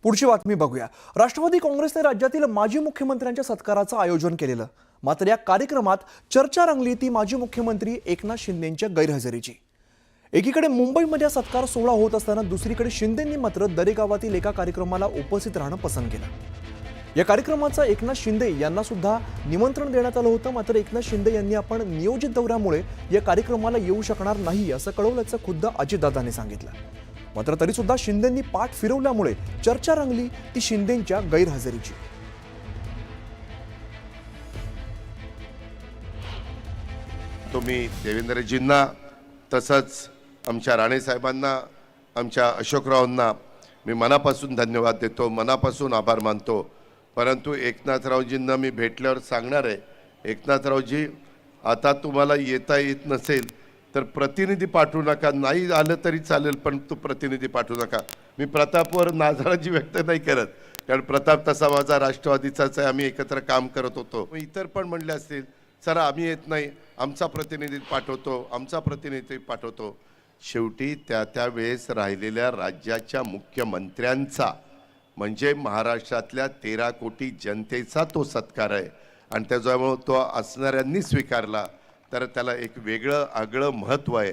पुढची बातमी बघूया। राष्ट्रवादी काँग्रेसने राज्यातील माजी मुख्यमंत्र्यांच्या सत्काराचं आयोजन केलेलं, मात्र या कार्यक्रमात चर्चा रंगली ती माजी मुख्यमंत्री एकनाथ शिंदेंच्या गैरहजेरीची। एकीकडे मुंबईमध्ये सत्कार सोहळा होत असताना दुसरीकडे शिंदेंनी मात्र दरेगावातील एका कार्यक्रमाला उपस्थित राहणं पसंत केलं। या कार्यक्रमाचं एकनाथ शिंदे यांना सुद्धा निमंत्रण देण्यात आलं होतं, मात्र एकनाथ शिंदे यांनी आपण नियोजित दौऱ्यामुळे या कार्यक्रमाला येऊ शकणार नाही असं कळवल्याचं खुद्द अजितदादांनी सांगितलं। मात्र तरी सुद्धा शिंदेंनी पाठ फिरवल्यामुळे चर्चा रंगली ती शिंदेंच्या गैरहजेरीची। तुम्ही देवेंद्रजींना तसंच आमच्या राणे साहेबांना, आमच्या अशोकरावांना मी मनापासून धन्यवाद देतो, मनापासून आभार मानतो। परंतु एकनाथरावजींना मी भेटल्यावर सांगणार आहे, एकनाथरावजी आता तुम्हाला येता येत नसेल तर प्रतिनिधी पाठवू नका, नाही आलं तरी चालेल पण तू प्रतिनिधी पाठवू नका। मी प्रतापवर नाराजी व्यक्त नाही करत, कारण प्रताप तसा माझा राष्ट्रवादीचाच आहे, आम्ही एकत्र काम करत होतो। इतर पण म्हणले असतील सर आम्ही येत नाही, आमचा प्रतिनिधी पाठवतो, आमचा प्रतिनिधी पाठवतो। शेवटी त्या वेळेस राहिलेल्या राज्याच्या मुख्यमंत्र्यांचा म्हणजे महाराष्ट्रातल्या 13 कोटी जनतेचा तो सत्कार आहे आणि त्याच्यामुळे तो असणाऱ्यांनी स्वीकारला तर त्याला एक वेगळं आगळं महत्त्व आहे।